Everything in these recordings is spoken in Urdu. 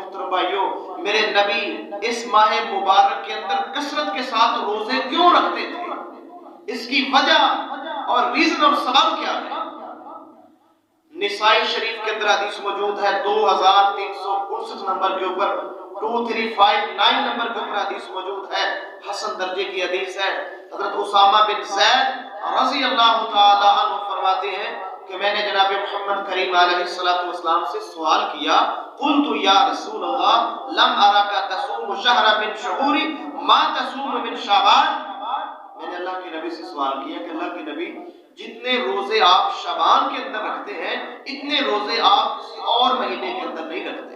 محترم بھائیوں، میرے نبی اس ماہ مبارک کے اندر کثرت کے ساتھ روزے کیوں رکھتے تھے؟ اس کی وجہ اور ریزن اور سبب کیا ہے؟ نسائی شریف کے اندر حدیث موجود ہے 2359 نمبر کے اوپر، 2359 نمبر کے اوپر حدیث موجود ہے، حسن درجے کی حدیث ہے۔ حضرت اسامہ بن زید رضی اللہ تعالی عنہ فرماتے ہیں کہ میں نے جناب محمد کریم علیہ السلام سے سوال کیا، قلت یا رسول اللہ لم اراک تصوم شہر من شہوری ما تصوم من شعبان۔ میں نے اللہ کے نبی سے سوال کیا کہ اللہ کے نبی، جتنے روزے آپ شعبان کے اندر رکھتے ہیں اتنے روزے آپ کسی اور مہینے کے اندر نہیں رکھتے،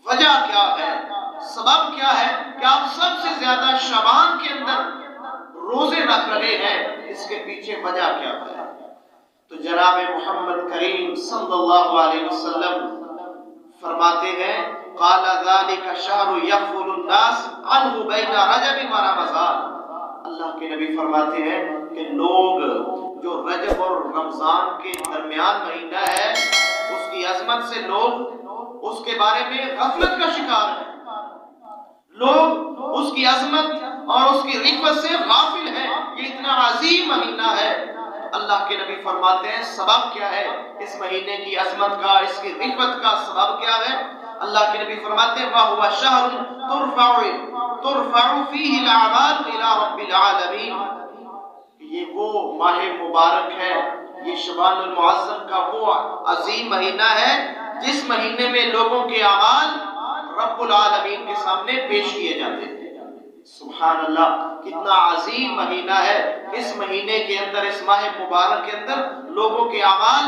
وجہ کیا ہے؟ سبب کیا ہے کہ آپ سب سے زیادہ شعبان کے اندر روزے رکھ رہے ہیں؟ اس کے پیچھے وجہ کیا ہے؟ تو جناب محمد کریم صلی اللہ علیہ وسلم فرماتے ہیں، قال ذلك شهر يغفل الناس عنه بين رجب و رمضان۔ اللہ کے نبی فرماتے ہیں کہ لوگ جو رجب اور رمضان کے درمیان مہینہ ہے اس کی عظمت سے لوگ اس کے بارے میں غفلت کا شکار ہیں، لوگ اس کی عظمت اور اس کی رفعت سے غافل ہیں، یہ اتنا عظیم مہینہ ہے۔ اللہ کے نبی فرماتے ہیں سبب کیا ہے اس مہینے کی عظمت کا، اس کی رفعت کا سبب کیا ہے؟ اللہ کے نبی فرماتے ہیں وَهُوَ شَهْرٌ تُرْفَعُ فِيهِ الْأَعْمَالُ إِلَىٰ رَبِّ الْعَالَمِينَ۔ یہ وہ ماہ مبارک ہے، یہ شعبان المعظم کا وہ عظیم مہینہ ہے جس مہینے میں لوگوں کے اعمال رب العالمین کے سامنے پیش کیے جاتے ہیں۔ سبحان اللہ، کتنا عظیم مہینہ ہے۔ اس مہینے کے اندر، اس ماہ مبارک کے اندر لوگوں کے اعمال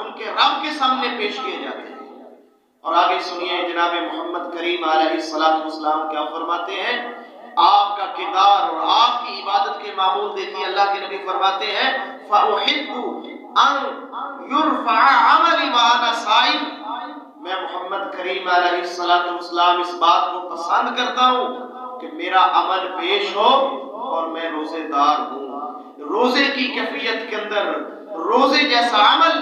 ان کے رب کے سامنے پیش کیے جاتے ہیں۔ اور آگے سنیے جناب محمد کریم علیہ السلام کیا فرماتے ہیں، آپ کا کردار اور آپ کی عبادت کے معمول دیکھیے۔ اللہ کے نبی فرماتے ہیں فَأُحِبُّ أَن يُرْفَعَ عَمَلِي وَأَنَا صَائِمٌ۔ میں محمد کریم علیہ السلام اس بات کو پسند کرتا ہوں کہ میرا عمل پیش ہو اور میں روزے دار ہوں۔ روزے کی کیفیت کے اندر روزے جیسا عمل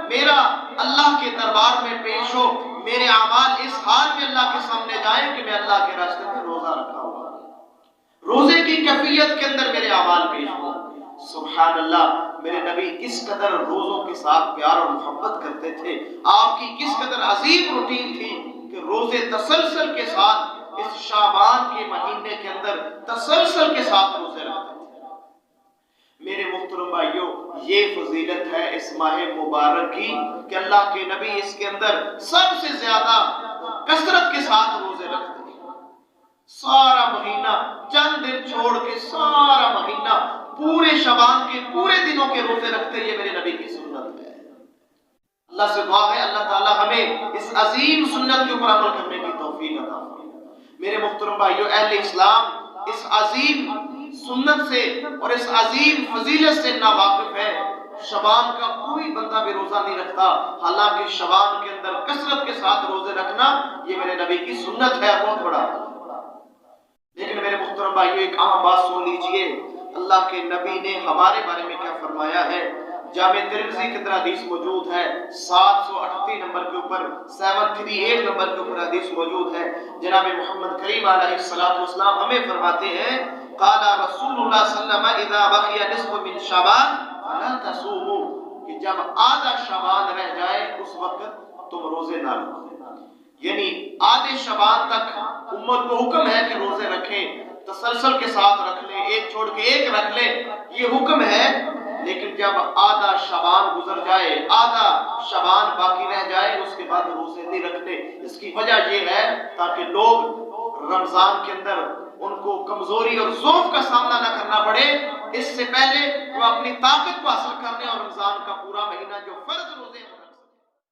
میرا اللہ کے دربار میں پیش ہو، میرے اعمال اس حال میں اللہ کے سامنے جائیں کہ میں اللہ کے راستے میں روزہ رکھا ہوا، روزے کی کیفیت کے اندر میرے اعمال پیش ہو۔ سبحان اللہ، میرے نبی کس قدر روزوں کے ساتھ پیار اور محبت کرتے تھے، آپ کی کس قدر عظیم روٹین تھی کہ روزے تسلسل کے ساتھ اس شعبان کے مہینے کے اندر تسلسل کے ساتھ روزے رکھتے تھے۔ میرے محترم بھائیوں، یہ فضیلت ہے اس ماہ مبارک کی کہ اللہ کے نبی اس کے اندر سب سے زیادہ کثرت کے ساتھ روزے رکھتے ہیں۔ سارا مہینہ، چند دن چھوڑ کے سارا مہینہ پورے شعبان کے پورے دنوں کے روزے رکھتے ہیں، یہ میرے نبی کی سنت ہے۔ اللہ سے دعا ہے اللہ تعالی ہمیں اس عظیم سنت کے اوپر عمل کرنے کی توفیق عطا فرمائے۔ میرے محترم بھائیوں، اہل اسلام اس عظیم سنت سے اور اس عظیم فضیلت سے ناواقف ہے۔ شعبان کا کوئی بندہ بھی روزہ نہیں رکھتا، حالانکہ شعبان کے اندر کثرت کے ساتھ روزے رکھنا یہ میرے نبی کی سنت ہے، بہت بڑا۔ لیکن میرے محترم بھائیوں، ایک عام بات سن لیجئے، اللہ کے نبی نے ہمارے بارے میں کیا فرمایا ہے۔ جامع ترمذی کے اندر حدیث موجود ہے 738 نمبر کے اوپر، 738 نمبر کے اوپر حدیث موجود ہے۔ جناب محمد کریم علیہ السلام ہمیں فرماتے ہیں قال رسول اللہ صلی اللہ علیہ وسلم اذا بقي نصف من شعبان فلا تصوموا، کہ جب آدھا شعبان رہ جائے اس وقت تم روزے نہ رکھو۔ یعنی آدھے شعبان تک امت کو حکم ہے کہ روزے رکھیں، تسلسل کے ساتھ رکھ لیں، ایک چھوڑ کے ایک رکھ لیں، یہ حکم ہے۔ لیکن جب آدھا شعبان گزر جائے، آدھا شعبان باقی رہ جائے، اس کے بعد روزے نہیں رکھتے۔ اس کی وجہ یہ ہے تاکہ لوگ رمضان کے اندر ان کو کمزوری اور ضعف کا سامنا نہ کرنا پڑے، اس سے پہلے وہ اپنی طاقت کو حاصل کرنے اور رمضان کا پورا مہینہ جو فرض روزے